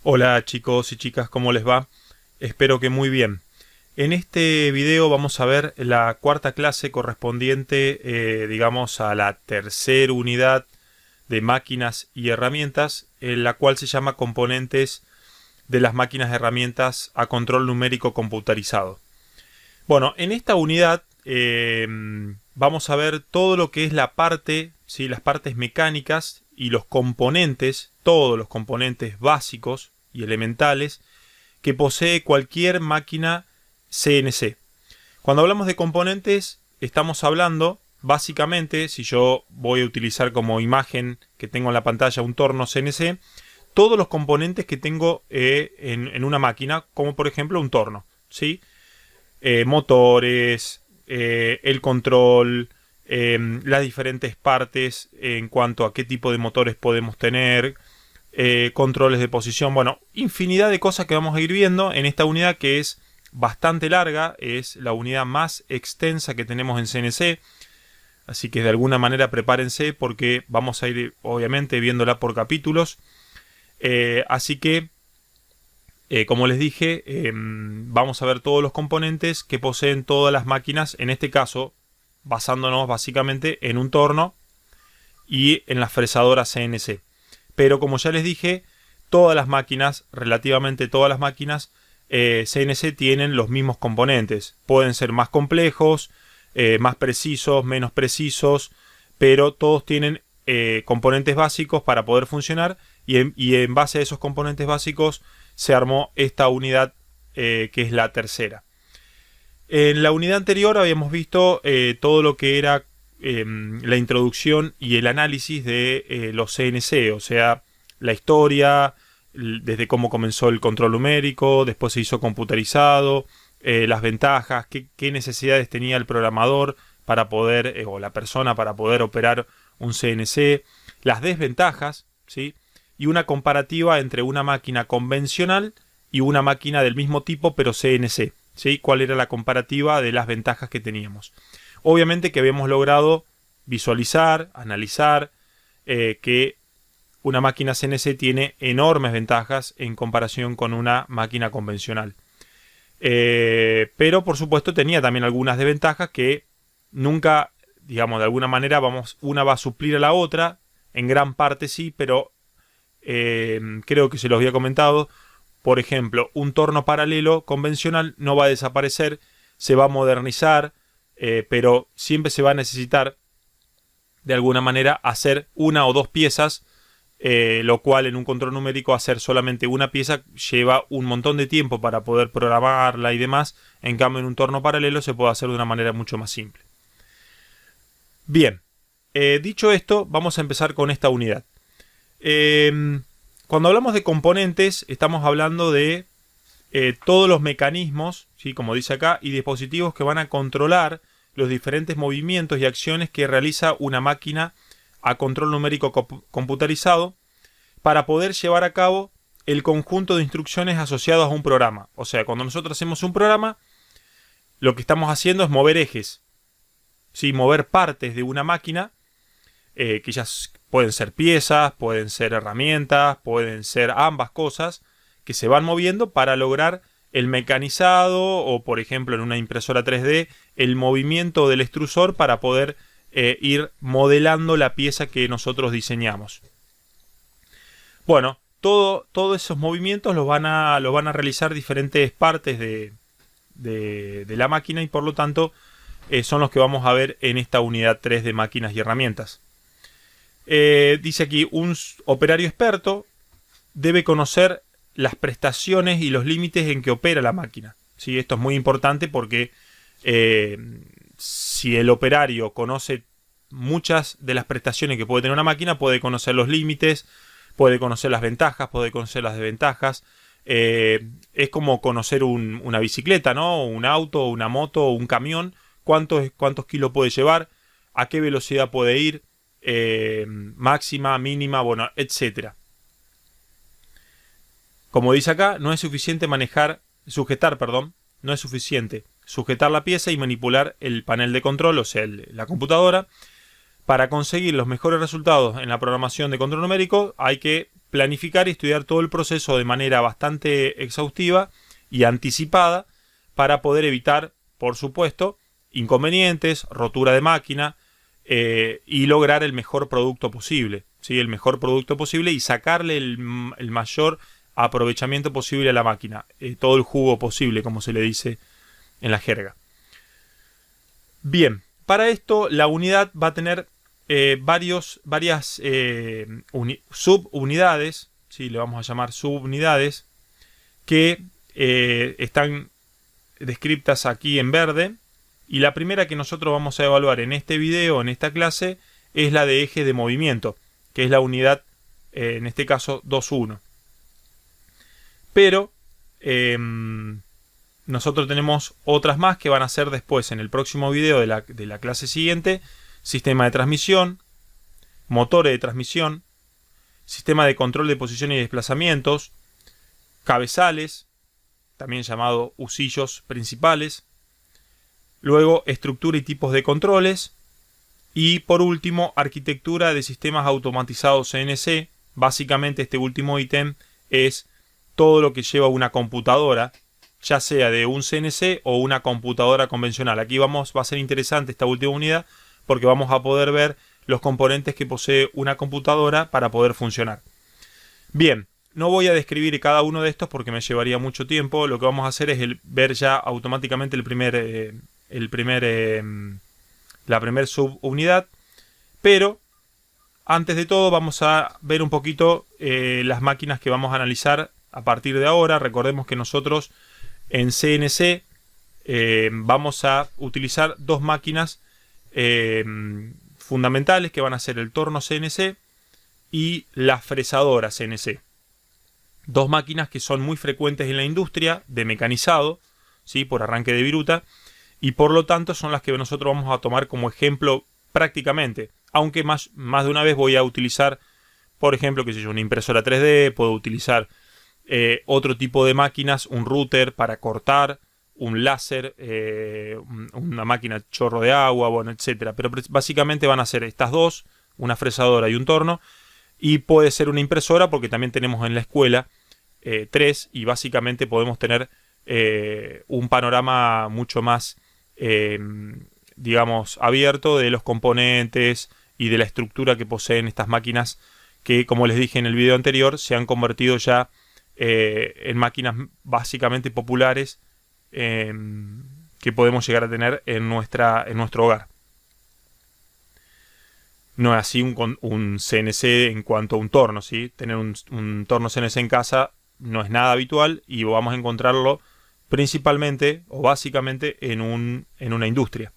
Hola chicos y chicas, ¿cómo les va? Espero que muy bien. En este video vamos a ver la cuarta clase correspondiente, digamos, a la tercera unidad de máquinas y herramientas, en la cual se llama componentes de las máquinas y herramientas a control numérico computarizado. Bueno, en esta unidad vamos a ver todo lo que es la parte, ¿sí? Las partes mecánicas y los componentes, todos los componentes básicos y elementales que posee cualquier máquina CNC. Cuando hablamos de componentes, estamos hablando, básicamente, si yo voy a utilizar como imagen que tengo en la pantalla un torno CNC, todos los componentes que tengo en una máquina, como por ejemplo un torno, ¿sí? Motores, el control, las diferentes partes en cuanto a qué tipo de motores podemos tener, controles de posición, bueno, infinidad de cosas que vamos a ir viendo en esta unidad que es bastante larga, es la unidad más extensa que tenemos en CNC, así que de alguna manera prepárense porque vamos a ir obviamente viéndola por capítulos, así que como les dije, vamos a ver todos los componentes que poseen todas las máquinas, en este caso basándonos básicamente en un torno y en la fresadora CNC. Pero como ya les dije, todas las máquinas, relativamente todas las máquinas CNC tienen los mismos componentes. Pueden ser más complejos, más precisos, menos precisos, pero todos tienen componentes básicos para poder funcionar y en base a esos componentes básicos se armó esta unidad que es la tercera. En la unidad anterior habíamos visto todo lo que era la introducción y el análisis de los CNC, o sea, la historia, desde cómo comenzó el control numérico, después se hizo computarizado, las ventajas, qué necesidades tenía el programador para poder, o la persona para poder operar un CNC, las desventajas, ¿sí? Y una comparativa entre una máquina convencional y una máquina del mismo tipo pero CNC, ¿sí? ¿Cuál era la comparativa de las ventajas que teníamos? Obviamente que habíamos logrado visualizar, analizar que una máquina CNC tiene enormes ventajas en comparación con una máquina convencional. Pero por supuesto tenía también algunas desventajas que nunca, digamos, de alguna manera una va a suplir a la otra, en gran parte sí, pero creo que se los había comentado. Por ejemplo, un torno paralelo convencional no va a desaparecer, se va a modernizar, pero siempre se va a necesitar de alguna manera hacer una o dos piezas, lo cual en un control numérico hacer solamente una pieza lleva un montón de tiempo para poder programarla y demás. En cambio en un torno paralelo se puede hacer de una manera mucho más simple. Bien, dicho esto, vamos a empezar con esta unidad. Cuando hablamos de componentes estamos hablando de todos los mecanismos, ¿sí? Como dice acá, y dispositivos que van a controlar los diferentes movimientos y acciones que realiza una máquina a control numérico computarizado para poder llevar a cabo el conjunto de instrucciones asociados a un programa. O sea, cuando nosotros hacemos un programa, lo que estamos haciendo es mover ejes, ¿sí? Mover partes de una máquina, que ya pueden ser piezas, pueden ser herramientas, pueden ser ambas cosas, que se van moviendo para lograr el mecanizado o, por ejemplo, en una impresora 3D, el movimiento del extrusor para poder ir modelando la pieza que nosotros diseñamos. Bueno, todos esos movimientos los van a realizar diferentes partes de la máquina y por lo tanto son los que vamos a ver en esta unidad 3 de máquinas y herramientas. Dice aquí, un operario experto debe conocer las prestaciones y los límites en que opera la máquina, ¿sí? Esto es muy importante porque si el operario conoce muchas de las prestaciones que puede tener una máquina, puede conocer los límites, puede conocer las ventajas, puede conocer las desventajas. Es como conocer una bicicleta, ¿no? Un auto, una moto, un camión. ¿Cuántos kilos puede llevar? ¿A qué velocidad puede ir? Máxima, mínima, bueno, etcétera. Como dice acá, no es suficiente sujetar la pieza y manipular el panel de control, o sea, la computadora. Para conseguir los mejores resultados en la programación de control numérico hay que planificar y estudiar todo el proceso de manera bastante exhaustiva y anticipada para poder evitar, por supuesto, inconvenientes, rotura de máquina y lograr el mejor producto posible, ¿sí? El mejor producto posible y sacarle el mayor aprovechamiento posible a la máquina, todo el jugo posible, como se le dice en la jerga. Bien, para esto la unidad va a tener varias subunidades, ¿sí? Le vamos a llamar subunidades, que están descritas aquí en verde. Y la primera que nosotros vamos a evaluar en este video, en esta clase, es la de eje de movimiento, que es la unidad, en este caso, 2.1. Pero nosotros tenemos otras más que van a ser después, en el próximo video de la clase siguiente: sistema de transmisión, motores de transmisión, sistema de control de posición y desplazamientos, cabezales, también llamado husillos principales. Luego, estructura y tipos de controles. Y por último, arquitectura de sistemas automatizados CNC. Básicamente este último ítem es todo lo que lleva una computadora, ya sea de un CNC o una computadora convencional. Aquí va a ser interesante esta última unidad porque vamos a poder ver los componentes que posee una computadora para poder funcionar. Bien, no voy a describir cada uno de estos porque me llevaría mucho tiempo. Lo que vamos a hacer es ver ya automáticamente la primer subunidad, pero antes de todo vamos a ver un poquito las máquinas que vamos a analizar a partir de ahora. Recordemos que nosotros en CNC vamos a utilizar dos máquinas fundamentales, que van a ser el torno CNC y la fresadora CNC. Dos máquinas que son muy frecuentes en la industria de mecanizado, ¿sí? Por arranque de viruta. Y por lo tanto son las que nosotros vamos a tomar como ejemplo prácticamente. Aunque más de una vez voy a utilizar, por ejemplo, una impresora 3D, puedo utilizar otro tipo de máquinas, un router para cortar, un láser, una máquina chorro de agua, bueno, etcétera. Pero básicamente van a ser estas dos, una fresadora y un torno. Y puede ser una impresora porque también tenemos en la escuela 3 y básicamente podemos tener un panorama mucho más digamos abierto de los componentes y de la estructura que poseen estas máquinas que, como les dije en el video anterior, se han convertido ya en máquinas básicamente populares que podemos llegar a tener en nuestro hogar. No es así un CNC en cuanto a un torno, ¿sí? Tener un torno CNC en casa no es nada habitual y vamos a encontrarlo principalmente o básicamente en una industria.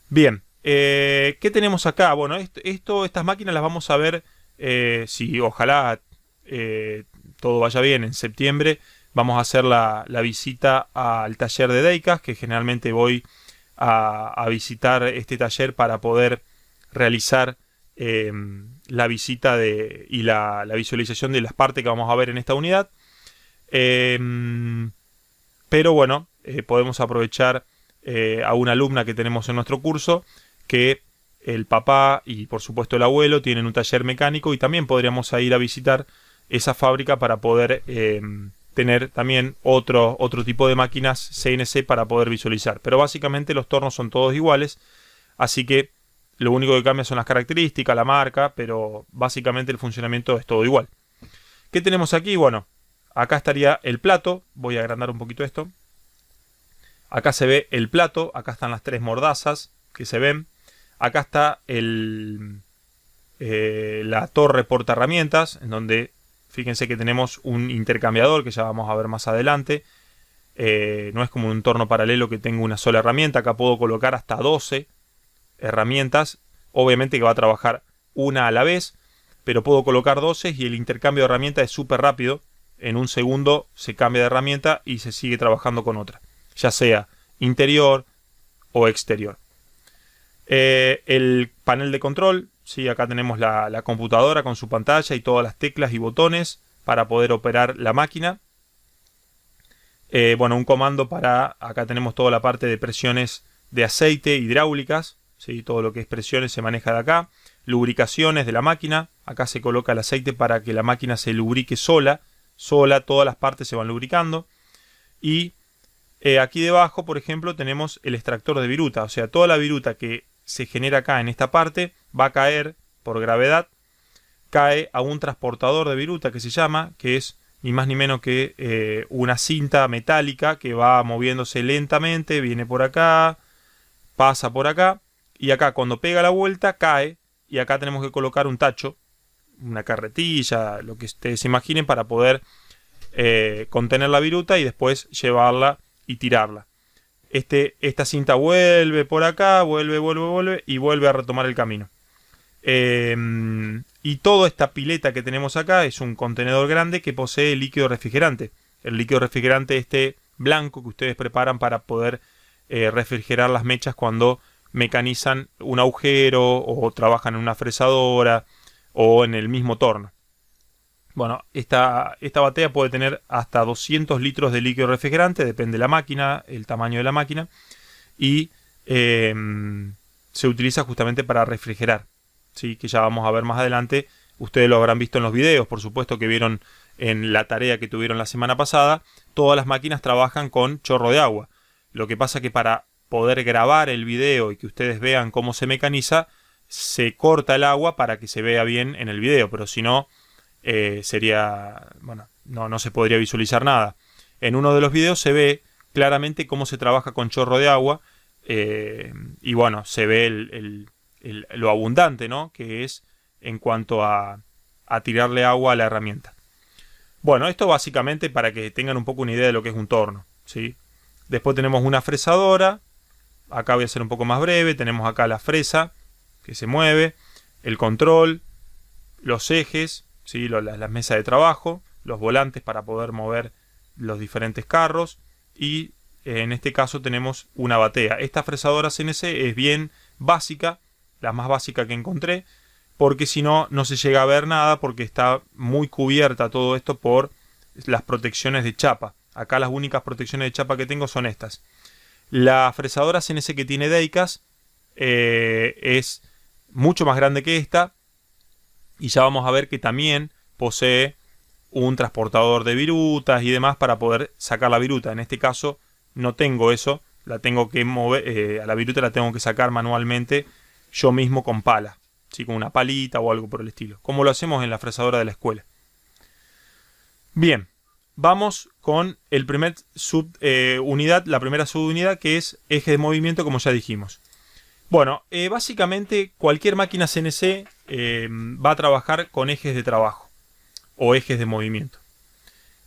Bien, ¿qué tenemos acá? Bueno, estas máquinas las vamos a ver, si ojalá todo vaya bien, en septiembre vamos a hacer la visita al taller de Deicas, que generalmente voy a visitar este taller para poder realizar la visita y la visualización de las partes que vamos a ver en esta unidad. Pero bueno, podemos aprovechar a una alumna que tenemos en nuestro curso, que el papá y por supuesto el abuelo tienen un taller mecánico, y también podríamos ir a visitar esa fábrica para poder tener también otro tipo de máquinas CNC para poder visualizar. Pero básicamente los tornos son todos iguales, así que lo único que cambia son las características, la marca, pero básicamente el funcionamiento es todo igual. ¿Qué tenemos aquí? Bueno, acá estaría el plato. Voy a agrandar un poquito esto. Acá se ve el plato. Acá están las tres mordazas que se ven. Acá está la torre porta herramientas, en donde fíjense que tenemos un intercambiador que ya vamos a ver más adelante. No es como un torno paralelo que tengo una sola herramienta. Acá puedo colocar hasta 12 herramientas. Obviamente que va a trabajar una a la vez, pero puedo colocar 12 y el intercambio de herramientas es súper rápido. En un segundo se cambia de herramienta y se sigue trabajando con otra, ya sea interior o exterior. El panel de control, ¿sí? Acá tenemos la computadora con su pantalla y todas las teclas y botones para poder operar la máquina. Bueno, un comando para... Acá tenemos toda la parte de presiones de aceite hidráulicas, ¿sí? Todo lo que es presiones se maneja de acá. lubricaciones de la máquina. Acá se coloca el aceite para que la máquina se lubrique sola, todas las partes se van lubricando. Y aquí debajo, por ejemplo, tenemos el extractor de viruta, o sea, toda la viruta que se genera acá en esta parte va a caer por gravedad, cae a un transportador de viruta que se llama, que es ni más ni menos que una cinta metálica que va moviéndose lentamente, viene por acá, pasa por acá, y acá cuando pega la vuelta cae, y acá tenemos que colocar un tacho, una carretilla, lo que ustedes imaginen, para poder contener la viruta y después llevarla y tirarla. Esta cinta vuelve por acá, vuelve y vuelve a retomar el camino. Y toda esta pileta que tenemos acá es un contenedor grande que posee líquido refrigerante. El líquido refrigerante blanco que ustedes preparan para poder refrigerar las mechas cuando mecanizan un agujero o trabajan en una fresadora o en el mismo torno. Bueno, esta batea puede tener hasta 200 litros de líquido refrigerante, depende de la máquina, el tamaño de la máquina, y se utiliza justamente para refrigerar, ¿sí? Que ya vamos a ver más adelante. Ustedes lo habrán visto en los videos, por supuesto, que vieron en la tarea que tuvieron la semana pasada. Todas las máquinas trabajan con chorro de agua. Lo que pasa que para poder grabar el video y que ustedes vean cómo se mecaniza, se corta el agua para que se vea bien en el video, pero si no, no se podría visualizar nada. En uno de los videos se ve claramente cómo se trabaja con chorro de agua, y bueno, se ve lo abundante, ¿no?, que es en cuanto a tirarle agua a la herramienta. Bueno, esto básicamente para que tengan un poco una idea de lo que es un torno, ¿sí? Después tenemos una fresadora. Acá voy a ser un poco más breve. Tenemos acá la fresa que se mueve, el control, los ejes, ¿sí?, las mesas de trabajo, los volantes para poder mover los diferentes carros, y en este caso tenemos una batea. Esta fresadora CNC es bien básica, la más básica que encontré, porque si no, no se llega a ver nada, porque está muy cubierta todo esto por las protecciones de chapa. Acá las únicas protecciones de chapa que tengo son estas. La fresadora CNC que tiene Deicas es mucho más grande que esta, y ya vamos a ver que también posee un transportador de virutas y demás para poder sacar la viruta. En este caso no tengo eso, la tengo que mover, a la viruta la tengo que sacar manualmente yo mismo con pala, ¿sí?, con una palita o algo por el estilo, como lo hacemos en la fresadora de la escuela. Bien, vamos con el primer la primera subunidad, que es eje de movimiento, como ya dijimos. Bueno, básicamente cualquier máquina CNC va a trabajar con ejes de trabajo o ejes de movimiento.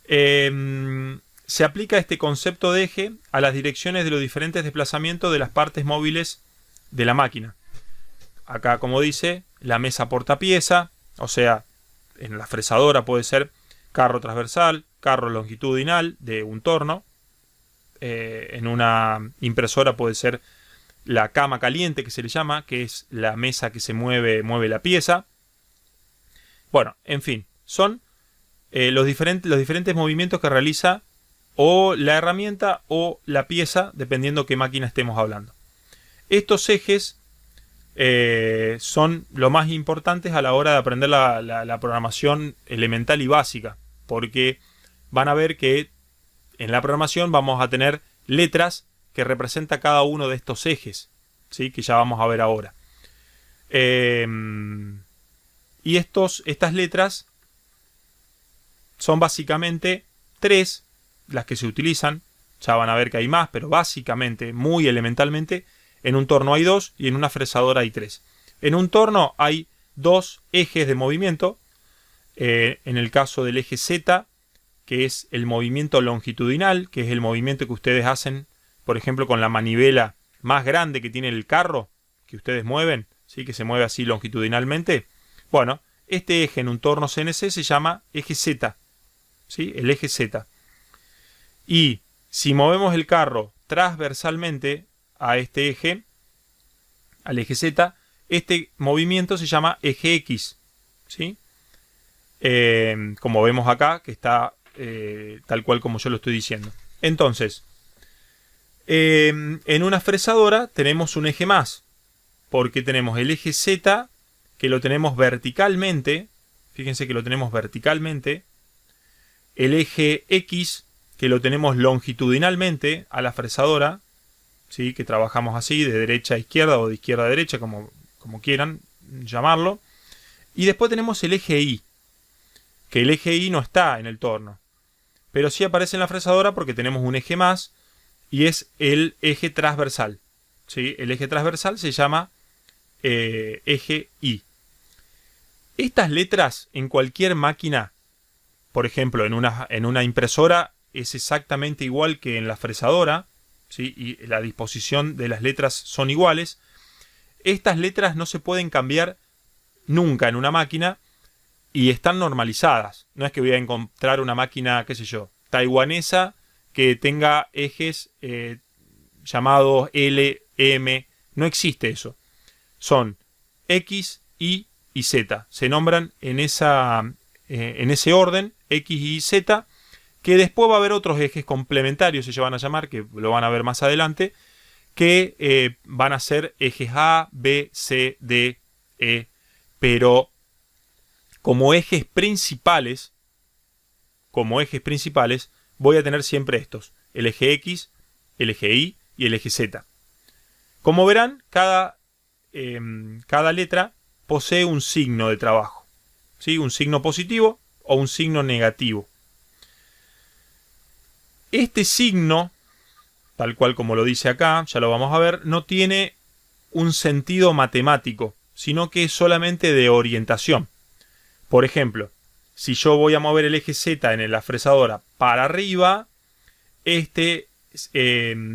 Se aplica este concepto de eje a las direcciones de los diferentes desplazamientos de las partes móviles de la máquina. Acá, como dice, la mesa portapieza, o sea, en la fresadora puede ser carro transversal, carro longitudinal de un torno. En una impresora puede ser la cama caliente, que se le llama, que es la mesa que se mueve la pieza. Bueno, en fin, son los diferentes movimientos que realiza o la herramienta o la pieza, dependiendo qué máquina estemos hablando. Estos ejes son lo más importantes a la hora de aprender la programación elemental y básica, porque van a ver que en la programación vamos a tener letras que representa cada uno de estos ejes, ¿sí?, que ya vamos a ver ahora. Y estas letras son básicamente 3 las que se utilizan. Ya van a ver que hay más, pero básicamente, muy elementalmente, en un torno hay 2 y en una fresadora hay 3. En un torno hay 2 ejes de movimiento. En el caso del eje Z, que es el movimiento longitudinal, que es el movimiento que ustedes hacen, por ejemplo, con la manivela más grande que tiene el carro, que ustedes mueven, ¿sí?, que se mueve así longitudinalmente. Bueno, este eje en un torno CNC se llama eje Z, ¿sí?, el eje Z. Y si movemos el carro transversalmente a este eje, al eje Z, este movimiento se llama eje X, ¿sí? Como vemos acá, que está tal cual como yo lo estoy diciendo. Entonces, en una fresadora tenemos un eje más, porque tenemos el eje Z, que lo tenemos verticalmente, fíjense que lo tenemos verticalmente, el eje X que lo tenemos longitudinalmente a la fresadora, ¿sí? Que trabajamos así, de derecha a izquierda o de izquierda a derecha, como quieran llamarlo. Y después tenemos el eje Y, que el eje Y no está en el torno, pero sí aparece en la fresadora porque tenemos un eje más y es el eje transversal, ¿sí? El eje transversal se llama eje Y. Estas letras en cualquier máquina, por ejemplo en una impresora, es exactamente igual que en la fresadora, ¿sí? Y la disposición de las letras son iguales. Estas letras no se pueden cambiar nunca en una máquina y están normalizadas. No es que voy a encontrar una máquina, qué sé yo, taiwanesa que tenga ejes llamados L, M. No existe eso. Son X, Y y Z. Se nombran en ese orden, X, Y, Z, que después va a haber otros ejes complementarios, se van a llamar, que lo van a ver más adelante, que van a ser ejes A, B, C, D, E, pero como ejes principales, voy a tener siempre estos, el eje X, el eje Y y el eje Z. Como verán, cada letra posee un signo de trabajo, ¿sí? Un signo positivo o un signo negativo. Este signo, tal cual como lo dice acá, ya lo vamos a ver, no tiene un sentido matemático, sino que es solamente de orientación. Por ejemplo, si yo voy a mover el eje Z en la fresadora para arriba, este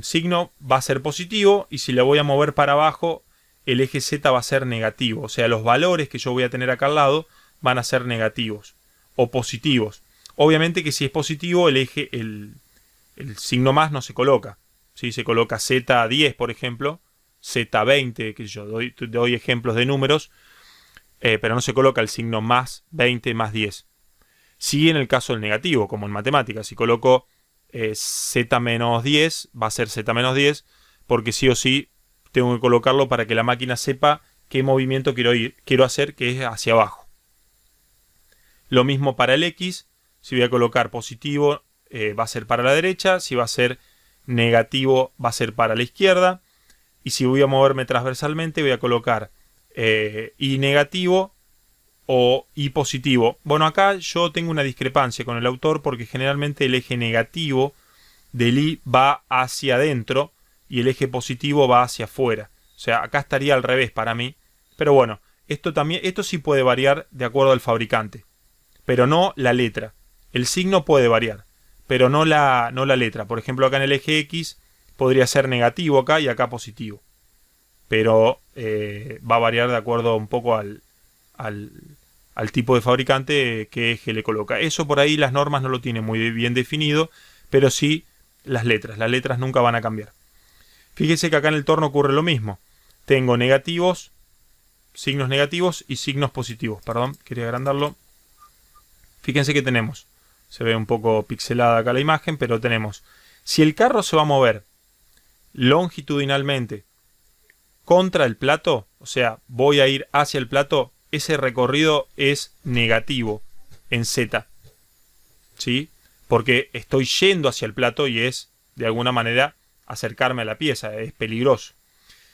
signo va a ser positivo, y si lo voy a mover para abajo, el eje Z va a ser negativo. O sea, los valores que yo voy a tener acá al lado van a ser negativos o positivos. Obviamente que si es positivo, el signo más no se coloca. ¿Sí? Se coloca Z10, por ejemplo, Z20, que yo doy ejemplos de números, pero no se coloca el signo más 20 más 10. Sí, en el caso del negativo, como en matemáticas, si coloco Z menos 10, va a ser Z menos 10, porque sí o sí tengo que colocarlo para que la máquina sepa qué movimiento quiero hacer, que es hacia abajo. Lo mismo para el X. Si voy a colocar positivo, va a ser para la derecha. Si va a ser negativo, va a ser para la izquierda. Y si voy a moverme transversalmente, voy a colocar Y negativo o Y positivo. Bueno, acá yo tengo una discrepancia con el autor, porque generalmente el eje negativo del Y va hacia adentro y el eje positivo va hacia afuera. O sea, acá estaría al revés para mí. Pero bueno, esto sí puede variar de acuerdo al fabricante, pero no la letra. El signo puede variar, pero no la letra. Por ejemplo, acá en el eje X podría ser negativo acá y acá positivo. Pero va a variar de acuerdo un poco al tipo de fabricante qué eje le coloca. Eso por ahí las normas no lo tienen muy bien definido, pero sí las letras. Las letras nunca van a cambiar. Fíjese que acá en el torno ocurre lo mismo. Tengo negativos, signos negativos y signos positivos. Perdón, quería agrandarlo. Fíjense que tenemos, se ve un poco pixelada acá la imagen, pero tenemos, si el carro se va a mover longitudinalmente contra el plato, o sea, voy a ir hacia el plato, ese recorrido es negativo en Z, ¿sí? Porque estoy yendo hacia el plato y es, de alguna manera, acercarme a la pieza, es peligroso.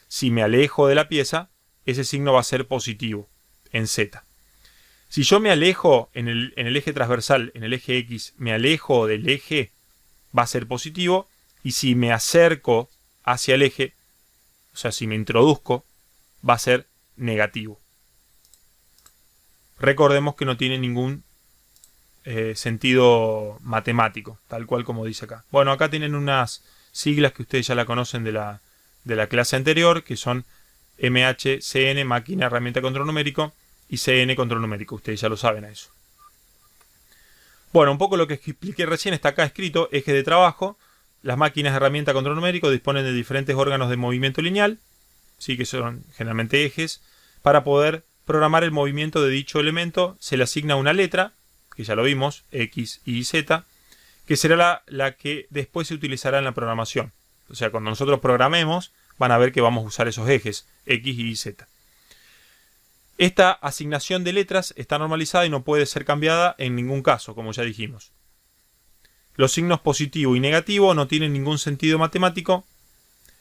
Si me alejo de la pieza, ese signo va a ser positivo en Z. Si yo me alejo en el eje transversal, en el eje X, me alejo del eje, va a ser positivo. Y si me acerco hacia el eje, o sea, si me introduzco, va a ser negativo. Recordemos que no tiene ningún sentido matemático, tal cual como dice acá. Bueno, acá tienen unas siglas que ustedes ya la conocen de la clase anterior, que son MHCN, máquina herramienta control numérico, y CN control numérico. Ustedes ya lo saben a eso. Bueno, un poco lo que expliqué recién está acá escrito. Eje de trabajo. Las máquinas de herramienta control numérico disponen de diferentes órganos de movimiento lineal, sí, que son generalmente ejes. Para poder programar el movimiento de dicho elemento, se le asigna una letra, que ya lo vimos, X, Y, Z, que será la que después se utilizará en la programación. O sea, cuando nosotros programemos, van a ver que vamos a usar esos ejes, X, Y, Z. Esta asignación de letras está normalizada y no puede ser cambiada en ningún caso, como ya dijimos. Los signos positivo y negativo no tienen ningún sentido matemático,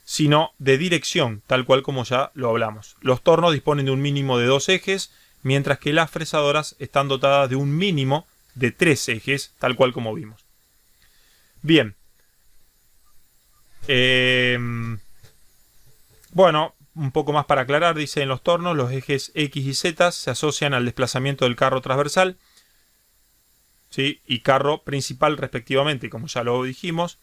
sino de dirección, tal cual como ya lo hablamos. Los tornos disponen de un mínimo de 2 ejes, mientras que las fresadoras están dotadas de un mínimo de 3 ejes, tal cual como vimos. Bien. Bueno, un poco más para aclarar, dice en los tornos, los ejes X y Z se asocian al desplazamiento del carro transversal, ¿sí? Y carro principal respectivamente, como ya lo dijimos,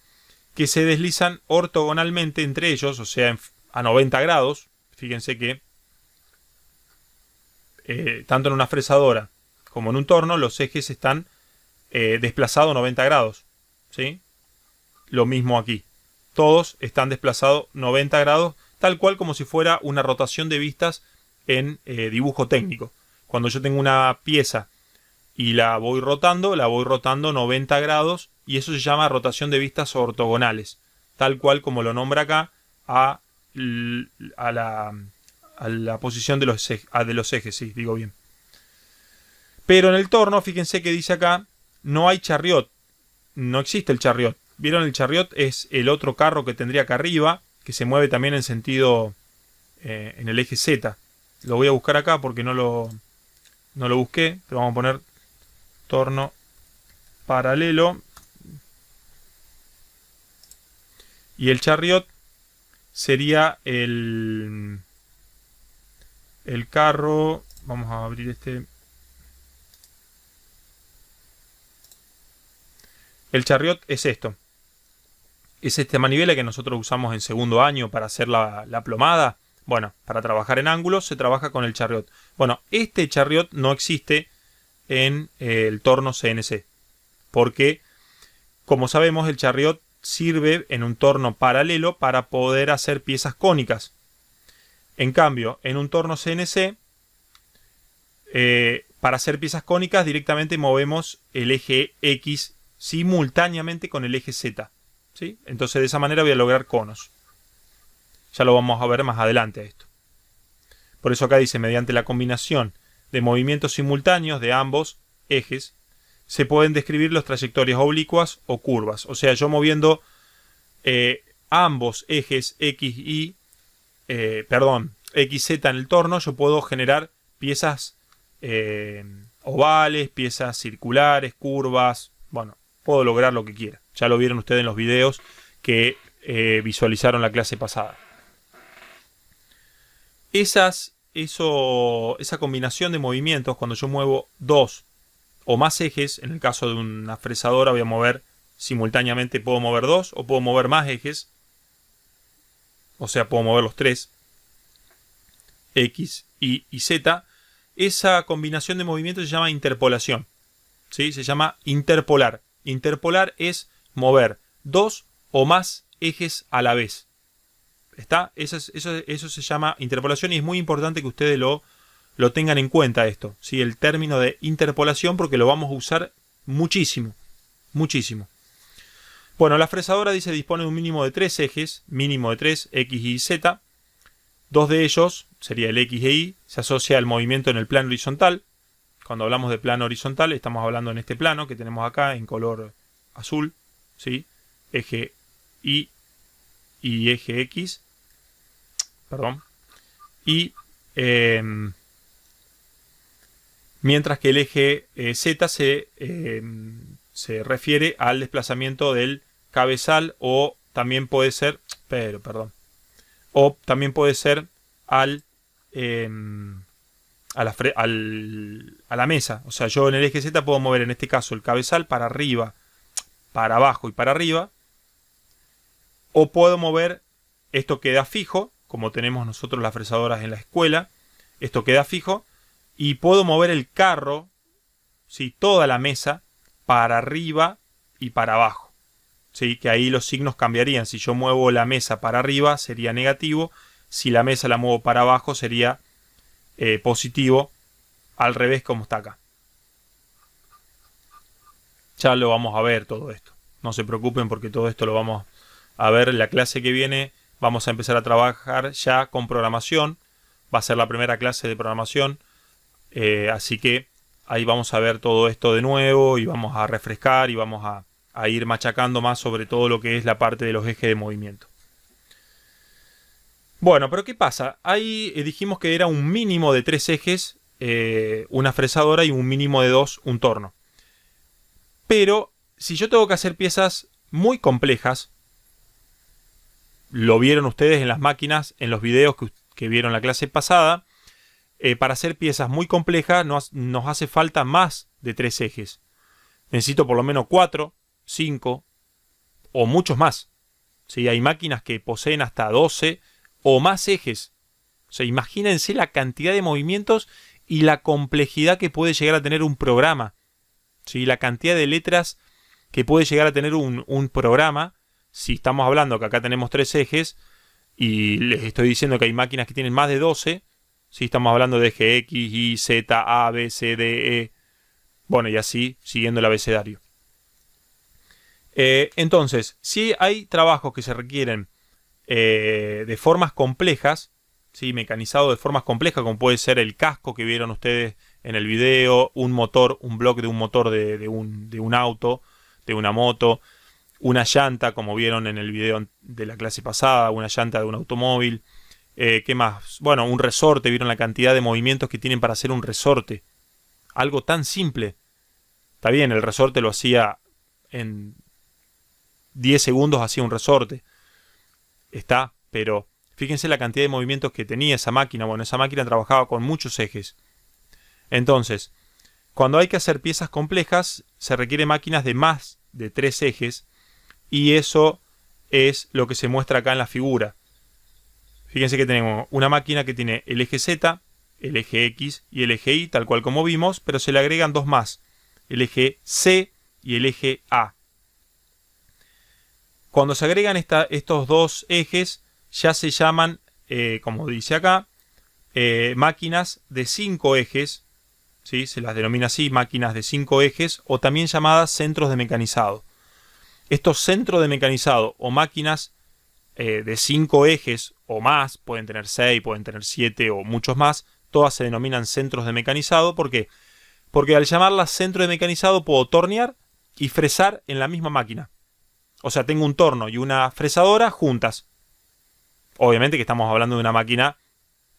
que se deslizan ortogonalmente entre ellos, o sea, a 90 grados. Fíjense que tanto en una fresadora como en un torno, los ejes están desplazados 90 grados, ¿sí? Lo mismo aquí. Todos están desplazados 90 grados, tal cual como si fuera una rotación de vistas en dibujo técnico. Cuando yo tengo una pieza y la voy rotando 90 grados, y eso se llama rotación de vistas ortogonales, tal cual como lo nombra acá a la posición de los ejes, sí, digo bien. Pero en el torno, fíjense que dice acá, no hay chariot, no existe el chariot. ¿Vieron? El chariot es el otro carro que tendría acá arriba, que se mueve también en sentido en el eje Z. Lo voy a buscar acá porque no lo busqué, pero vamos a poner torno paralelo. Y el chariot sería el carro. Vamos a abrir este. El chariot es esto. Es esta manivela que nosotros usamos en segundo año para hacer la plomada. Bueno, para trabajar en ángulos se trabaja con el chariot. Bueno, este chariot no existe en el torno CNC. Porque, como sabemos, el chariot sirve en un torno paralelo para poder hacer piezas cónicas. En cambio, en un torno CNC, para hacer piezas cónicas directamente movemos el eje X simultáneamente con el eje Z, ¿sí? Entonces de esa manera voy a lograr conos. Ya lo vamos a ver más adelante a esto. Por eso acá dice, mediante la combinación de movimientos simultáneos de ambos ejes, se pueden describir las trayectorias oblicuas o curvas. O sea, yo moviendo ambos ejes XZ en el torno, yo puedo generar piezas ovales, piezas circulares, curvas. Bueno, puedo lograr lo que quiera. Ya lo vieron ustedes en los videos que visualizaron la clase pasada. Esa combinación de movimientos, cuando yo muevo dos o más ejes, en el caso de una fresadora voy a mover simultáneamente, puedo mover dos o puedo mover más ejes, o sea, puedo mover los tres, X, Y y Z. Esa combinación de movimientos se llama interpolación, ¿sí? Se llama interpolar. Interpolar es mover dos o más ejes a la vez. ¿Está? Eso se llama interpolación y es muy importante que ustedes lo tengan en cuenta esto, ¿sí? El término de interpolación, porque lo vamos a usar muchísimo. Muchísimo. Bueno, la fresadora dice dispone de un mínimo de 3 ejes, mínimo de 3, X, Y, Z. Dos de ellos, sería el X e Y, se asocia al movimiento en el plano horizontal. Cuando hablamos de plano horizontal, estamos hablando en este plano que tenemos acá en color azul, ¿sí? Eje Y y eje X. Perdón. Y mientras que el eje Z se refiere al desplazamiento del cabezal, o también puede ser, o también puede ser a la mesa. O sea, yo en el eje Z puedo mover en este caso el cabezal para arriba, para abajo y para arriba, o puedo mover, esto queda fijo, como tenemos nosotros las fresadoras en la escuela, esto queda fijo, y puedo mover el carro, ¿sí? Toda la mesa para arriba y para abajo, ¿sí? Que ahí los signos cambiarían. Si yo muevo la mesa para arriba sería negativo, si la mesa la muevo para abajo sería positivo, al revés como está acá. Ya lo vamos a ver todo esto, no se preocupen porque todo esto lo vamos a ver en la clase que viene. Vamos a empezar a trabajar ya con programación, va a ser la primera clase de programación. Así que ahí vamos a ver todo esto de nuevo y vamos a refrescar y vamos a ir machacando más sobre todo lo que es la parte de los ejes de movimiento. Bueno, pero ¿qué pasa? Ahí dijimos que era un mínimo de 3 ejes, una fresadora, y un mínimo de 2, un torno. Pero si yo tengo que hacer piezas muy complejas, lo vieron ustedes en las máquinas, en los videos que vieron la clase pasada, para hacer piezas muy complejas nos hace falta más de 3 ejes. Necesito por lo menos 4, 5 o muchos más. ¿Sí? Hay máquinas que poseen hasta 12 o más ejes. O sea, imagínense la cantidad de movimientos y la complejidad que puede llegar a tener un programa. ¿Sí? La cantidad de letras que puede llegar a tener un programa. Si estamos hablando que acá tenemos 3 ejes y les estoy diciendo que hay máquinas que tienen más de 12, si estamos hablando de eje X, Y, Z, A, B, C, D, E, bueno, y así siguiendo el abecedario. Entonces, si hay trabajos que se requieren de formas complejas, ¿sí? Mecanizado de formas complejas, como puede ser el casco que vieron ustedes en el video, un motor, un bloque de un motor de un auto, de una moto, una llanta, como vieron en el video de la clase pasada, una llanta de un automóvil. ¿Qué más? Bueno, un resorte, vieron la cantidad de movimientos que tienen para hacer un resorte. Algo tan simple. Está bien, el resorte lo hacía en 10 segundos, hacía un resorte. Está, pero fíjense la cantidad de movimientos que tenía esa máquina. Bueno, esa máquina trabajaba con muchos ejes. Entonces, cuando hay que hacer piezas complejas, se requieren máquinas de más de 3 ejes. Y eso es lo que se muestra acá en la figura. Fíjense que tenemos una máquina que tiene el eje Z, el eje X y el eje Y, tal cual como vimos, pero se le agregan 2 más, el eje C y el eje A. Cuando se agregan estos 2 ejes, ya se llaman, como dice acá, máquinas de 5 ejes, ¿sí? Se las denomina así, máquinas de 5 ejes, o también llamadas centros de mecanizado. Estos centros de mecanizado o máquinas de 5 ejes o más, pueden tener 6, pueden tener 7 o muchos más, todas se denominan centros de mecanizado. ¿Por qué? Porque al llamarlas centro de mecanizado puedo tornear y fresar en la misma máquina. O sea, tengo un torno y una fresadora juntas. Obviamente que estamos hablando de una máquina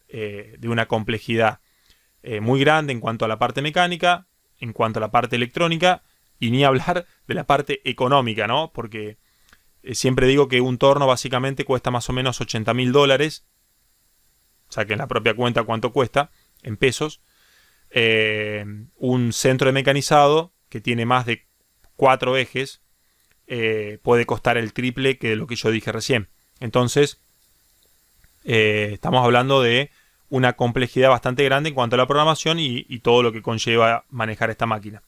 de una complejidad muy grande en cuanto a la parte mecánica, en cuanto a la parte electrónica, y ni hablar de la parte económica, ¿no? Porque siempre digo que un torno básicamente cuesta más o menos $80.000. Saquen la propia cuenta cuánto cuesta en pesos. Un centro de mecanizado que tiene más de 4 ejes puede costar el triple que lo que yo dije recién. Entonces, estamos hablando de una complejidad bastante grande en cuanto a la programación y todo lo que conlleva manejar esta máquina.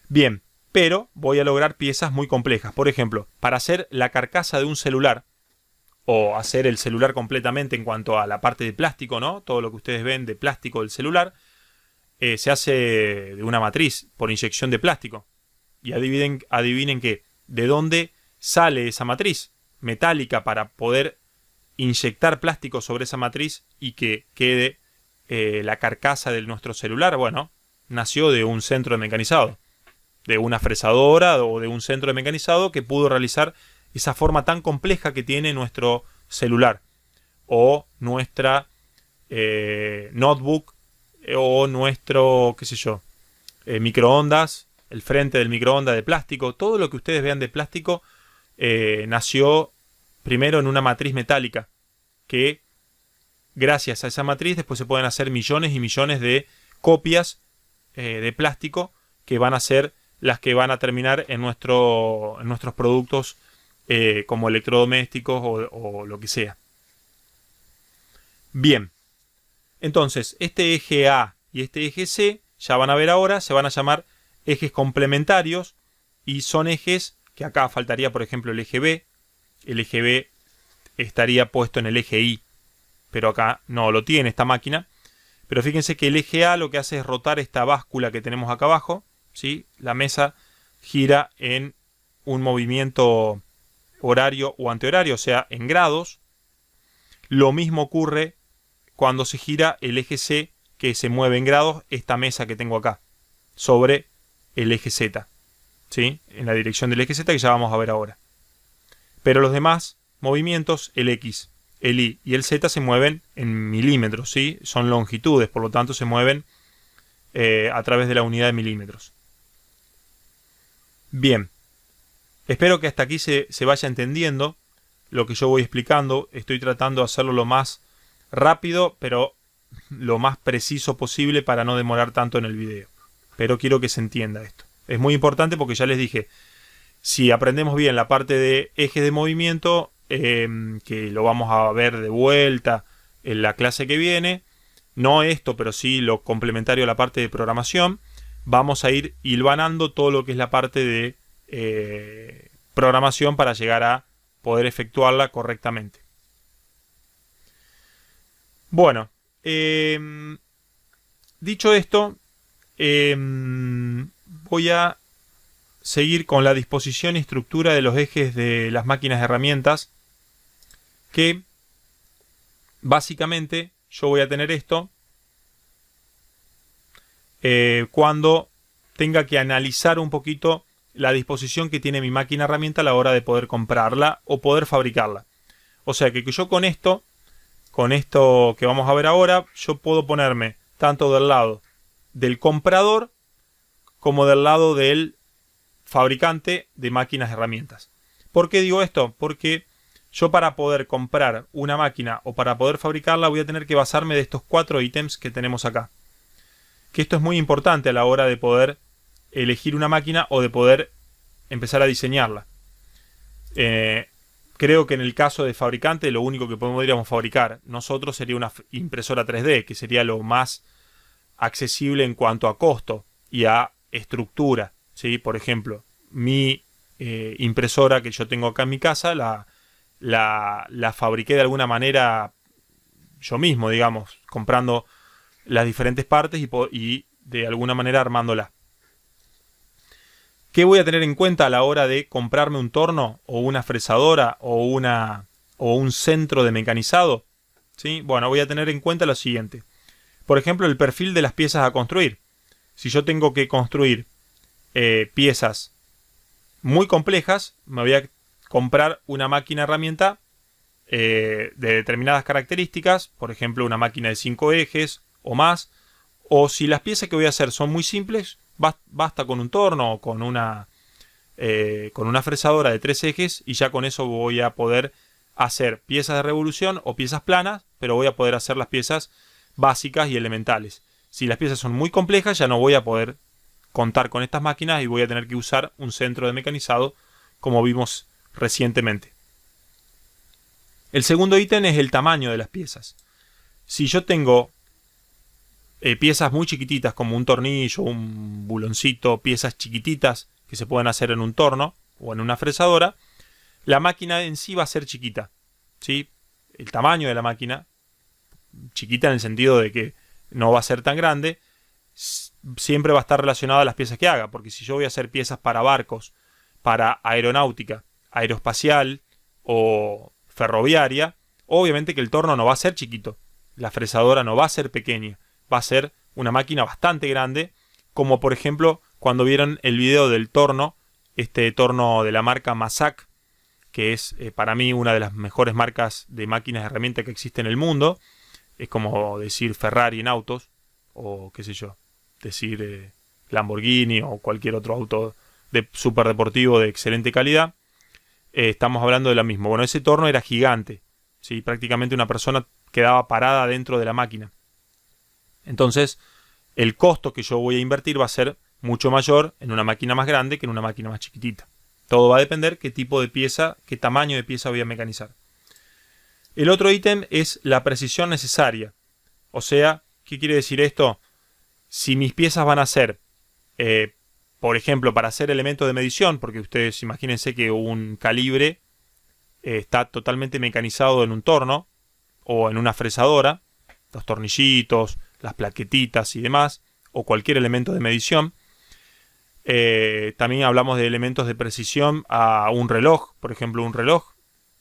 Bien, pero voy a lograr piezas muy complejas. Por ejemplo, para hacer la carcasa de un celular, o hacer el celular completamente en cuanto a la parte de plástico, ¿no? Todo lo que ustedes ven de plástico del celular, se hace de una matriz por inyección de plástico. Y adivinen qué, ¿de dónde sale esa matriz metálica para poder inyectar plástico sobre esa matriz y que quede la carcasa de nuestro celular? Bueno, nació de un centro de mecanizado, de una fresadora o de un centro de mecanizado que pudo realizar esa forma tan compleja que tiene nuestro celular o nuestra notebook o nuestro, qué sé yo, microondas, el frente del microondas de plástico. Todo lo que ustedes vean de plástico nació primero en una matriz metálica que gracias a esa matriz después se pueden hacer millones y millones de copias de plástico que van a ser las que van a terminar en nuestros productos como electrodomésticos o lo que sea. Bien, entonces este eje A y este eje C, ya van a ver ahora, se van a llamar ejes complementarios y son ejes que acá faltaría, por ejemplo, el eje B. El eje B estaría puesto en el eje Y, pero acá no lo tiene esta máquina. Pero fíjense que el eje A lo que hace es rotar esta báscula que tenemos acá abajo, ¿sí? La mesa gira en un movimiento horario o antihorario, o sea, en grados. Lo mismo ocurre cuando se gira el eje C que se mueve en grados esta mesa que tengo acá, sobre el eje Z, ¿sí? En la dirección del eje Z que ya vamos a ver ahora. Pero los demás movimientos, el X, el Y y el Z, se mueven en milímetros, ¿sí? Son longitudes, por lo tanto se mueven a través de la unidad de milímetros. Bien, espero que hasta aquí se vaya entendiendo lo que yo voy explicando. Estoy tratando de hacerlo lo más rápido, pero lo más preciso posible para no demorar tanto en el video. Pero quiero que se entienda esto. Es muy importante porque ya les dije, si aprendemos bien la parte de ejes de movimiento, que lo vamos a ver de vuelta en la clase que viene, no esto, pero sí lo complementario a la parte de programación, vamos a ir hilvanando todo lo que es la parte de programación para llegar a poder efectuarla correctamente. Bueno, dicho esto, voy a seguir con la disposición y estructura de los ejes de las máquinas de herramientas, que básicamente yo voy a tener esto cuando tenga que analizar un poquito la disposición que tiene mi máquina herramienta a la hora de poder comprarla o poder fabricarla. O sea que yo con esto que vamos a ver ahora, yo puedo ponerme tanto del lado del comprador como del lado del fabricante de máquinas de herramientas. ¿Por qué digo esto? Porque yo, para poder comprar una máquina o para poder fabricarla, voy a tener que basarme de estos 4 ítems que tenemos acá. Que esto es muy importante a la hora de poder elegir una máquina o de poder empezar a diseñarla. Creo que en el caso de fabricante, lo único que podríamos fabricar nosotros sería una impresora 3D, que sería lo más accesible en cuanto a costo y a estructura, ¿sí? Por ejemplo, mi impresora que yo tengo acá en mi casa, la fabriqué de alguna manera yo mismo, digamos, comprando las diferentes partes y de alguna manera armándola. ¿Qué voy a tener en cuenta a la hora de comprarme un torno o una fresadora o un centro de mecanizado? ¿Sí? Bueno, voy a tener en cuenta lo siguiente. Por ejemplo, el perfil de las piezas a construir. Si yo tengo que construir piezas muy complejas, me voy a comprar una máquina herramienta de determinadas características, por ejemplo, una máquina de 5 ejes o más. O si las piezas que voy a hacer son muy simples, basta con un torno o con una fresadora de 3 ejes, y ya con eso voy a poder hacer piezas de revolución o piezas planas, pero voy a poder hacer las piezas básicas y elementales. Si las piezas son muy complejas, ya no voy a poder contar con estas máquinas y voy a tener que usar un centro de mecanizado, como vimos recientemente. El segundo ítem es el tamaño de las piezas. Si yo tengo piezas muy chiquititas como un tornillo, un buloncito, piezas chiquititas que se pueden hacer en un torno o en una fresadora, la máquina en sí va a ser chiquita, ¿sí? El tamaño de la máquina, chiquita en el sentido de que no va a ser tan grande, siempre va a estar relacionada a las piezas que haga, porque si yo voy a hacer piezas para barcos, para aeronáutica, aeroespacial o ferroviaria, obviamente que el torno no va a ser chiquito, la fresadora no va a ser pequeña, va a ser una máquina bastante grande, como por ejemplo cuando vieron el video del torno, este torno de la marca Mazak, que es para mí una de las mejores marcas de máquinas de herramienta que existe en el mundo. Es como decir Ferrari en autos, o qué sé yo, decir Lamborghini o cualquier otro auto de super deportivo de excelente calidad. Estamos hablando de lo mismo. Bueno, ese torno era gigante, ¿sí? Prácticamente una persona quedaba parada dentro de la máquina. Entonces, el costo que yo voy a invertir va a ser mucho mayor en una máquina más grande que en una máquina más chiquitita. Todo va a depender qué tipo de pieza, qué tamaño de pieza voy a mecanizar. El otro ítem es la precisión necesaria. O sea, ¿qué quiere decir esto? Si mis piezas van a ser, por ejemplo, para hacer elementos de medición, porque ustedes imagínense que un calibre está totalmente mecanizado en un torno o en una fresadora, los tornillitos, las plaquetitas y demás, o cualquier elemento de medición. También hablamos de elementos de precisión a un reloj, por ejemplo, un reloj,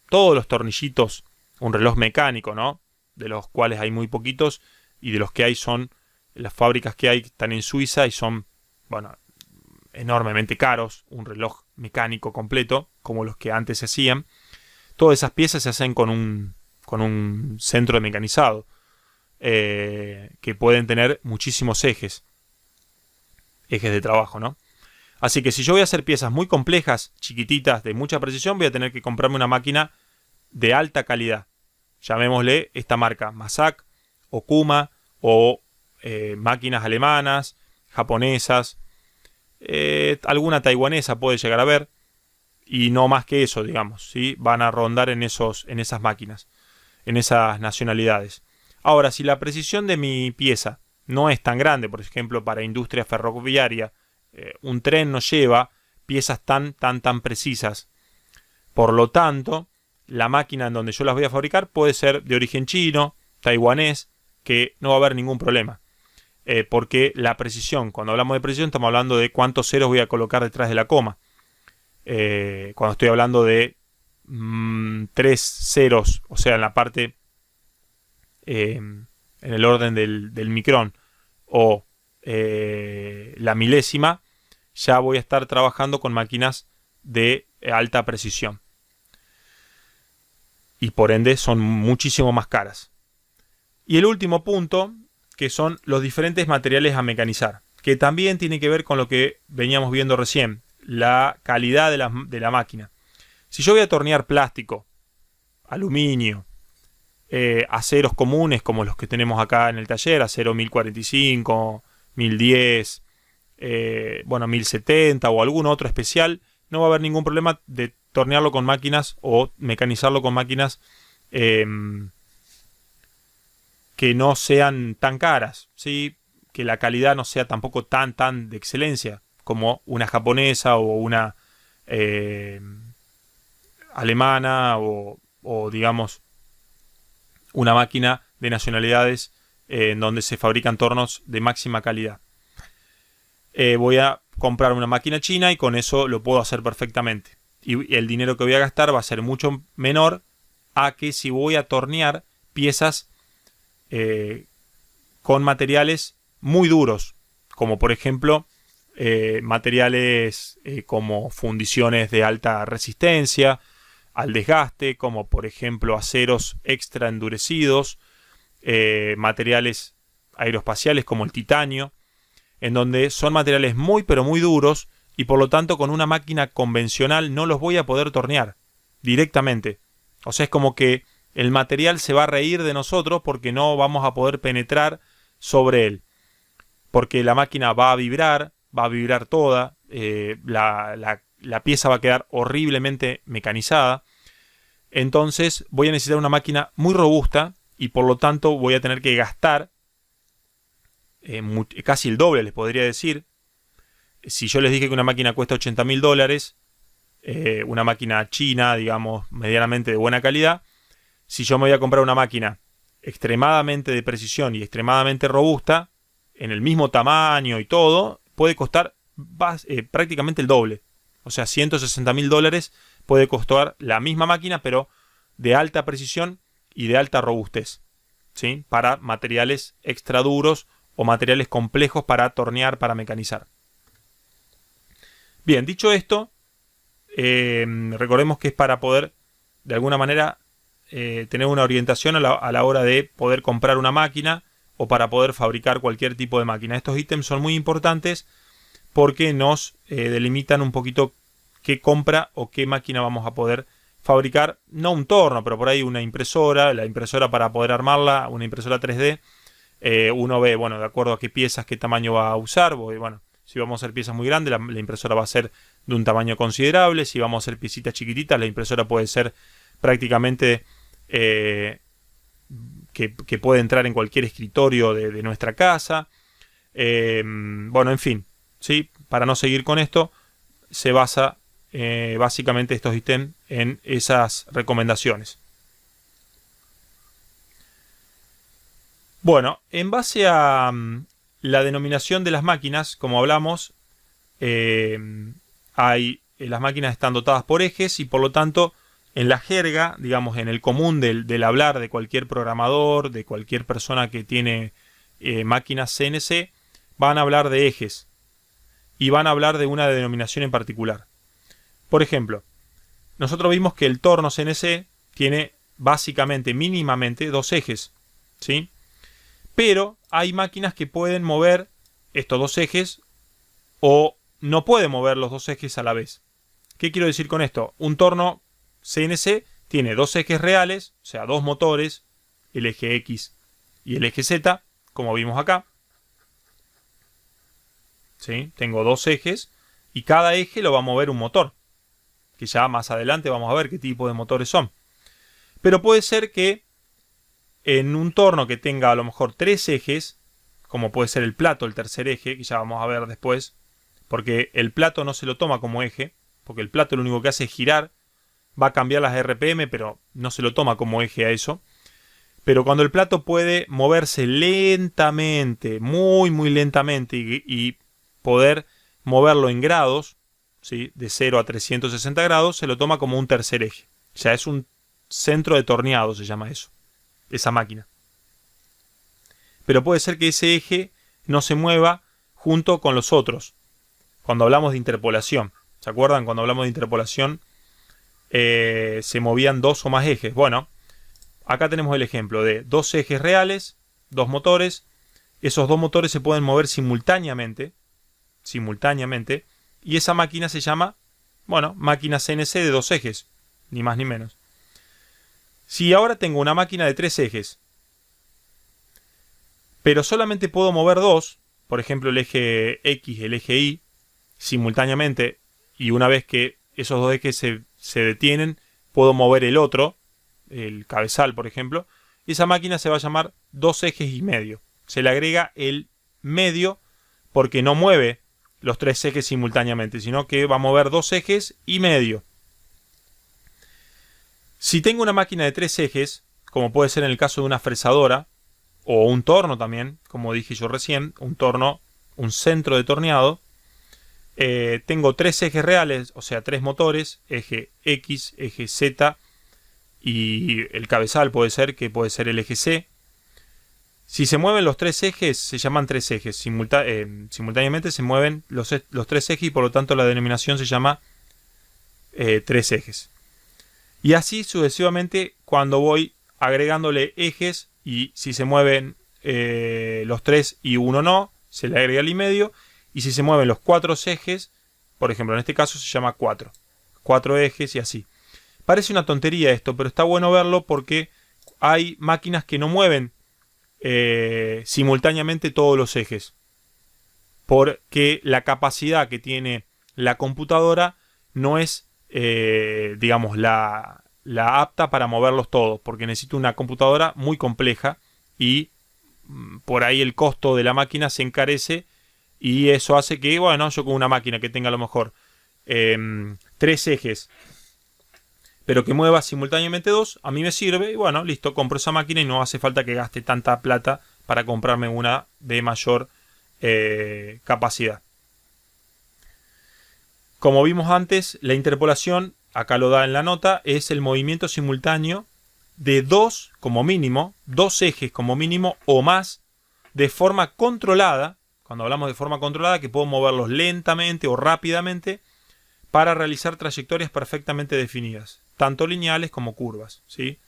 todos los tornillitos, un reloj mecánico, ¿no? De los cuales hay muy poquitos y de los que hay son Las fábricas que hay están en Suiza y son, bueno, enormemente caros. Un reloj mecánico completo, como los que antes se hacían. Todas esas piezas se hacen con un centro de mecanizado. Que pueden tener muchísimos ejes de trabajo, ¿no? Así que si yo voy a hacer piezas muy complejas, chiquititas, de mucha precisión, voy a tener que comprarme una máquina de alta calidad. Llamémosle esta marca Mazak o Kuma o máquinas alemanas, japonesas, alguna taiwanesa puede llegar a ver, y no más que eso, digamos, ¿sí? Van a rondar en esas máquinas, en esas nacionalidades. Ahora, si la precisión de mi pieza no es tan grande, por ejemplo, para industria ferroviaria, un tren no lleva piezas tan precisas. Por lo tanto, la máquina en donde yo las voy a fabricar puede ser de origen chino, taiwanés, que no va a haber ningún problema. Porque la precisión, cuando hablamos de precisión, estamos hablando de cuántos ceros voy a colocar detrás de la coma. Cuando estoy hablando de 3 ceros, o sea, en la parte, en el orden del micrón, o la milésima, ya voy a estar trabajando con máquinas de alta precisión. Y por ende son muchísimo más caras. Y el último punto, que son los diferentes materiales a mecanizar, que también tiene que ver con lo que veníamos viendo recién, la calidad de la máquina. Si yo voy a tornear plástico, aluminio, aceros comunes como los que tenemos acá en el taller, acero 1045, 1010, 1070 o algún otro especial, no va a haber ningún problema de tornearlo con máquinas o mecanizarlo con máquinas que no sean tan caras, ¿sí? Que la calidad no sea tampoco tan de excelencia como una japonesa o una alemana o digamos una máquina de nacionalidades en donde se fabrican tornos de máxima calidad. Voy a comprar una máquina china y con eso lo puedo hacer perfectamente. Y el dinero que voy a gastar va a ser mucho menor a que si voy a tornear piezas con materiales muy duros, como por ejemplo materiales como fundiciones de alta resistencia al desgaste, como por ejemplo aceros extra endurecidos, materiales aeroespaciales como el titanio, en donde son materiales muy pero muy duros y por lo tanto con una máquina convencional no los voy a poder tornear directamente. O sea, es como que el material se va a reír de nosotros porque no vamos a poder penetrar sobre él. Porque la máquina va a vibrar toda, la pieza va a quedar horriblemente mecanizada. Entonces voy a necesitar una máquina muy robusta y por lo tanto voy a tener que gastar casi el doble, les podría decir. Si yo les dije que una máquina cuesta $80.000, una máquina china, digamos, medianamente de buena calidad, si yo me voy a comprar una máquina extremadamente de precisión y extremadamente robusta, en el mismo tamaño y todo, puede costar prácticamente el doble. O sea, $160.000 puede costar la misma máquina, pero de alta precisión y de alta robustez, ¿sí? Para materiales extra duros o materiales complejos para tornear, para mecanizar. Bien, dicho esto, recordemos que es para poder, de alguna manera, tener una orientación a la hora de poder comprar una máquina o para poder fabricar cualquier tipo de máquina. Estos ítems son muy importantes porque nos delimitan un poquito qué compra o qué máquina vamos a poder fabricar. No un torno, pero por ahí una impresora, la impresora para poder armarla, una impresora 3D. Uno ve, bueno, de acuerdo a qué piezas, qué tamaño va a usar. Bueno, si vamos a hacer piezas muy grandes, la impresora va a ser de un tamaño considerable. Si vamos a hacer piecitas chiquititas, la impresora puede ser prácticamente que puede entrar en cualquier escritorio de nuestra casa. Bueno, en fin, ¿sí? Para no seguir con esto, se basa básicamente estos ítems en esas recomendaciones. Bueno, en base a la denominación de las máquinas, como hablamos, las máquinas están dotadas por ejes y por lo tanto en la jerga, digamos en el común del hablar de cualquier programador, de cualquier persona que tiene máquinas CNC, van a hablar de ejes y van a hablar de una denominación en particular. Por ejemplo, nosotros vimos que el torno CNC tiene básicamente, mínimamente, dos ejes, ¿sí? Pero hay máquinas que pueden mover estos dos ejes o no pueden mover los dos ejes a la vez. ¿Qué quiero decir con esto? Un torno CNC tiene dos ejes reales, o sea, dos motores, el eje X y el eje Z, como vimos acá. ¿Sí? Tengo dos ejes y cada eje lo va a mover un motor, que ya más adelante vamos a ver qué tipo de motores son. Pero puede ser que en un torno que tenga a lo mejor tres ejes, como puede ser el plato, el tercer eje, que ya vamos a ver después, porque el plato no se lo toma como eje, porque el plato lo único que hace es girar, va a cambiar las RPM, pero no se lo toma como eje a eso. Pero cuando el plato puede moverse lentamente, muy lentamente, y poder moverlo en grados, ¿sí? De 0 a 360 grados, se lo toma como un tercer eje. Ya es un centro de torneado, se llama eso, esa máquina. Pero puede ser que ese eje no se mueva junto con los otros. Cuando hablamos de interpolación, ¿se acuerdan? Cuando hablamos de interpolación, se movían dos o más ejes. Bueno, acá tenemos el ejemplo de dos ejes reales, dos motores. Esos dos motores se pueden mover simultáneamente, y esa máquina se llama, bueno, máquina CNC de dos ejes, ni más ni menos. Si ahora tengo una máquina de tres ejes, pero solamente puedo mover dos, por ejemplo el eje X, el eje Y, simultáneamente, y una vez que esos dos ejes se detienen, puedo mover el otro, el cabezal por ejemplo, esa máquina se va a llamar dos ejes y medio. Se le agrega el medio porque no mueve los tres ejes simultáneamente, sino que va a mover dos ejes y medio. Si tengo una máquina de tres ejes, como puede ser en el caso de una fresadora, o un torno también, como dije yo recién, un torno, un centro de torneado, tengo tres ejes reales, o sea, tres motores, eje X, eje Z, y el cabezal puede ser el eje C. Si se mueven los tres ejes, se llaman tres ejes. Simultáneamente se mueven los tres ejes y por lo tanto la denominación se llama tres ejes. Y así sucesivamente cuando voy agregándole ejes y si se mueven los tres y uno no, se le agrega el y medio. Y si se mueven los cuatro ejes, por ejemplo en este caso se llama cuatro. Cuatro ejes y así. Parece una tontería esto, pero está bueno verlo porque hay máquinas que no mueven simultáneamente todos los ejes, porque la capacidad que tiene la computadora no es digamos la apta para moverlos todos, porque necesito una computadora muy compleja y por ahí el costo de la máquina se encarece y eso hace que, bueno, yo con una máquina que tenga a lo mejor tres ejes pero que mueva simultáneamente dos, a mí me sirve y bueno, listo, compro esa máquina y no hace falta que gaste tanta plata para comprarme una de mayor capacidad. Como vimos antes, la interpolación, acá lo da en la nota, es el movimiento simultáneo de dos, como mínimo, dos ejes como mínimo o más, de forma controlada. Cuando hablamos de forma controlada, que puedo moverlos lentamente o rápidamente para realizar trayectorias perfectamente definidas, tanto lineales como curvas, ¿sí?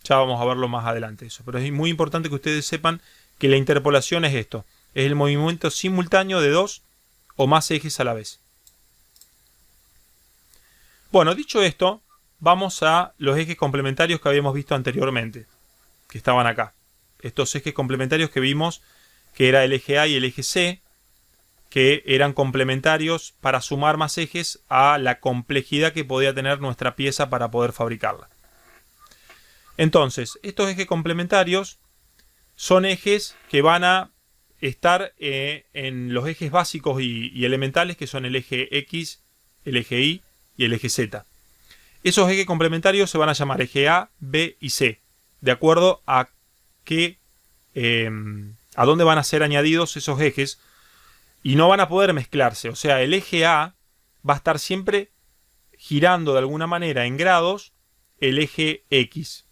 Ya vamos a verlo más adelante eso, pero es muy importante que ustedes sepan que la interpolación es esto, es el movimiento simultáneo de dos o más ejes a la vez. Bueno, dicho esto, vamos a los ejes complementarios que habíamos visto anteriormente, que estaban acá. Estos ejes complementarios que vimos, que era el eje A y el eje C, que eran complementarios para sumar más ejes a la complejidad que podía tener nuestra pieza para poder fabricarla. Entonces, estos ejes complementarios son ejes que van a estar en los ejes básicos y elementales, que son el eje X, el eje Y y el eje Z. Esos ejes complementarios se van a llamar eje A, B y C, de acuerdo a dónde van a ser añadidos esos ejes, y no van a poder mezclarse. O sea, el eje A va a estar siempre girando de alguna manera en grados el eje X.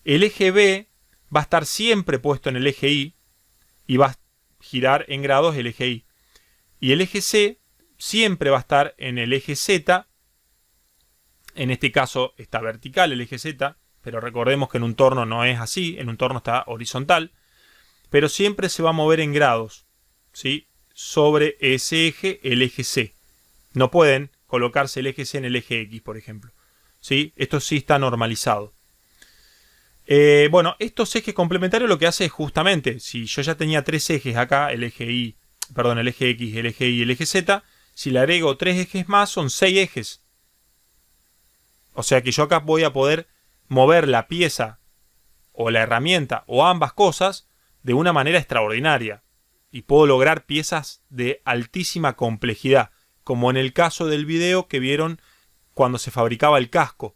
El eje B va a estar siempre puesto en el eje Y y va a girar en grados el eje Y. Y el eje C siempre va a estar en el eje Z. En este caso está vertical el eje Z, pero recordemos que en un torno no es así, en un torno está horizontal, pero siempre se va a mover en grados, ¿sí? Sobre ese eje, el eje C. No pueden colocarse el eje C en el eje X, por ejemplo, ¿sí? Esto sí está normalizado. Bueno, estos ejes complementarios lo que hace es justamente, si yo ya tenía tres ejes acá, el eje X, el eje Y y el eje Z, si le agrego tres ejes más, son 6 ejes. O sea que yo acá voy a poder mover la pieza o la herramienta o ambas cosas de una manera extraordinaria. Y puedo lograr piezas de altísima complejidad, como en el caso del video que vieron cuando se fabricaba el casco.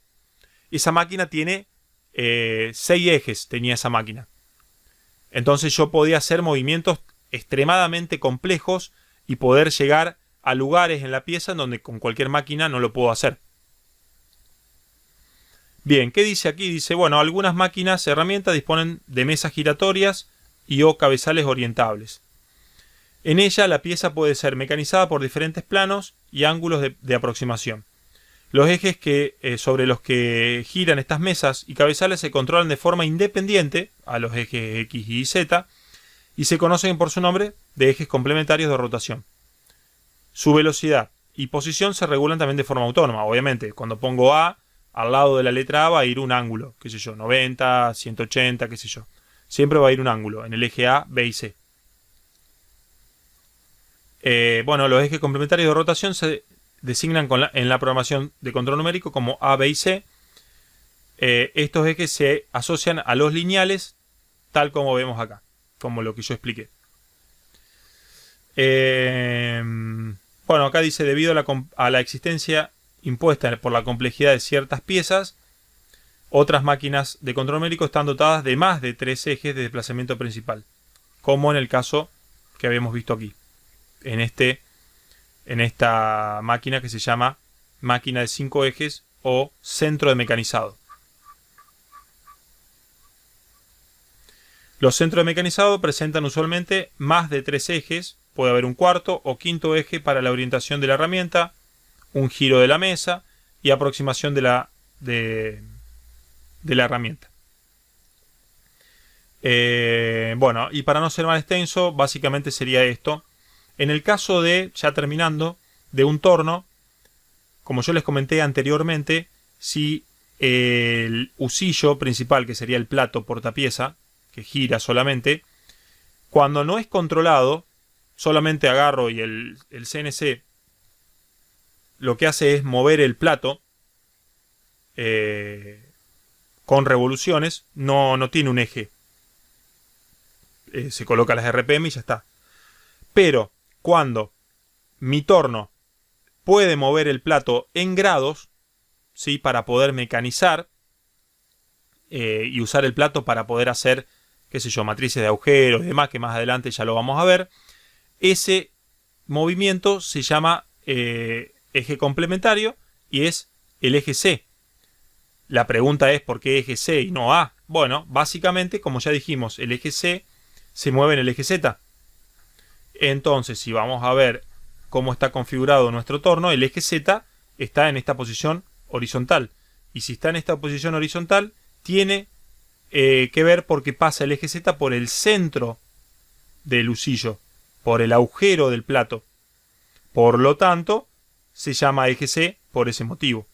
Esa máquina tiene 6 ejes, tenía esa máquina. Entonces yo podía hacer movimientos extremadamente complejos y poder llegar a lugares en la pieza en donde con cualquier máquina no lo puedo hacer. Bien, ¿qué dice aquí? Dice, bueno, algunas máquinas, herramientas disponen de mesas giratorias y o cabezales orientables. En ella la pieza puede ser mecanizada por diferentes planos y ángulos de aproximación. Los ejes sobre los que giran estas mesas y cabezales se controlan de forma independiente a los ejes X y Z y se conocen por su nombre de ejes complementarios de rotación. Su velocidad y posición se regulan también de forma autónoma. Obviamente, cuando pongo A, al lado de la letra A va a ir un ángulo, qué sé yo, 90, 180, qué sé yo. Siempre va a ir un ángulo en el eje A, B y C. Bueno, los ejes complementarios de rotación se designan en la programación de control numérico como A, B y C. Estos ejes se asocian a los lineales, tal como vemos acá, como lo que yo expliqué. Bueno, acá dice, debido a la existencia impuesta por la complejidad de ciertas piezas, otras máquinas de control numérico están dotadas de más de 3 ejes de desplazamiento principal, como en el caso que habíamos visto aquí, en esta máquina que se llama máquina de 5 ejes o centro de mecanizado. Los centros de mecanizado presentan usualmente más de 3 ejes, puede haber un cuarto o quinto eje para la orientación de la herramienta, un giro de la mesa y aproximación de la herramienta. Bueno, y para no ser más extenso, básicamente sería esto. En el caso de, ya terminando, de un torno, como yo les comenté anteriormente, si el husillo principal, que sería el plato portapieza, que gira solamente, cuando no es controlado, solamente agarro y el CNC lo que hace es mover el plato con revoluciones, no tiene un eje. Se coloca las RPM y ya está. Pero cuando mi torno puede mover el plato en grados, ¿sí? Para poder mecanizar y usar el plato para poder hacer, qué sé yo, matrices de agujeros y demás, que más adelante ya lo vamos a ver, ese movimiento se llama eje complementario y es el eje C. La pregunta es ¿por qué eje C y no A? Bueno, básicamente, como ya dijimos, el eje C se mueve en el eje Z. Entonces, si vamos a ver cómo está configurado nuestro torno, el eje Z está en esta posición horizontal. Y si está en esta posición horizontal, tiene que ver porque pasa el eje Z por el centro del husillo, por el agujero del plato. Por lo tanto, se llama eje C por ese motivo.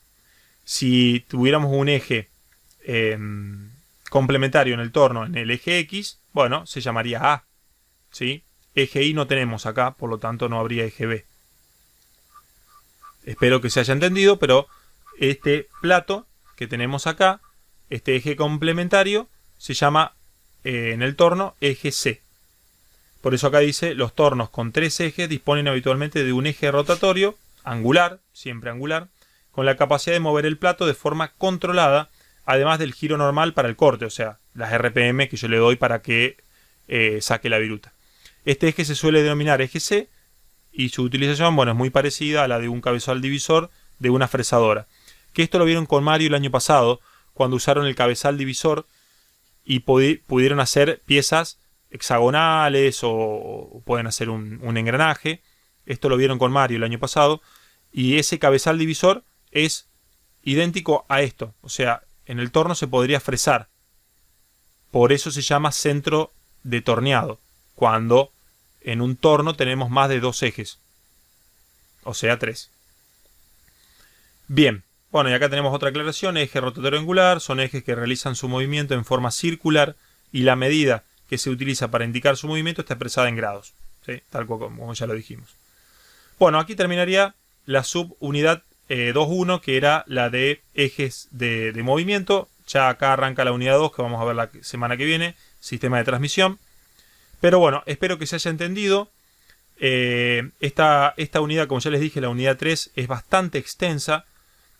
Si tuviéramos un eje complementario en el torno, en el eje X, bueno, se llamaría A, ¿sí? Eje Y no tenemos acá, por lo tanto no habría eje B. Espero que se haya entendido, pero este plato que tenemos acá, este eje complementario, se llama en el torno eje C. Por eso acá dice, los tornos con 3 ejes disponen habitualmente de un eje rotatorio, angular, siempre angular, con la capacidad de mover el plato de forma controlada, además del giro normal para el corte, o sea, las RPM que yo le doy para que saque la viruta. Este eje se suele denominar eje C y su utilización, bueno, es muy parecida a la de un cabezal divisor de una fresadora. Que esto lo vieron con Mario el año pasado, cuando usaron el cabezal divisor y pudieron hacer piezas hexagonales o pueden hacer un engranaje. Esto lo vieron con Mario el año pasado. Y ese cabezal divisor es idéntico a esto. O sea, en el torno se podría fresar. Por eso se llama centro de torneado. Cuando en un torno tenemos más de 2 ejes. O sea, 3. Bien. Bueno, y acá tenemos otra aclaración. Eje rotatorio angular son ejes que realizan su movimiento en forma circular y la medida que se utiliza para indicar su movimiento está expresada en grados. ¿Sí? Tal como ya lo dijimos. Bueno, aquí terminaría la subunidad 2.1, que era la de ejes de movimiento. Ya acá arranca la unidad 2, que vamos a ver la semana que viene, sistema de transmisión. Pero bueno, espero que se haya entendido. Esta unidad, como ya les dije, la unidad 3 es bastante extensa.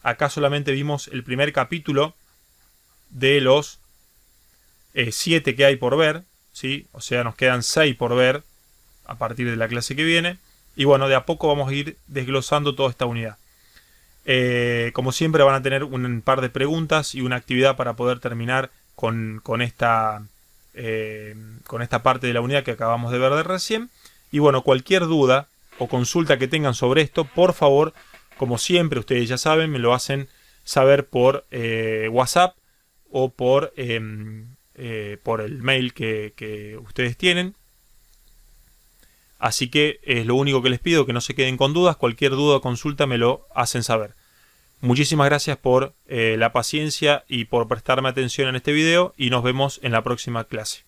Acá solamente vimos el primer capítulo de los 7 que hay por ver, ¿sí? O sea, nos quedan 6 por ver a partir de la clase que viene. Y bueno, de a poco vamos a ir desglosando toda esta unidad. Como siempre van a tener un par de preguntas y una actividad para poder terminar con esta parte de la unidad que acabamos de ver de recién. Y bueno, cualquier duda o consulta que tengan sobre esto, por favor, como siempre ustedes ya saben, me lo hacen saber por WhatsApp o por el mail que ustedes tienen. Así que es lo único que les pido, que no se queden con dudas. Cualquier duda o consulta me lo hacen saber. Muchísimas gracias por la paciencia y por prestarme atención en este video y nos vemos en la próxima clase.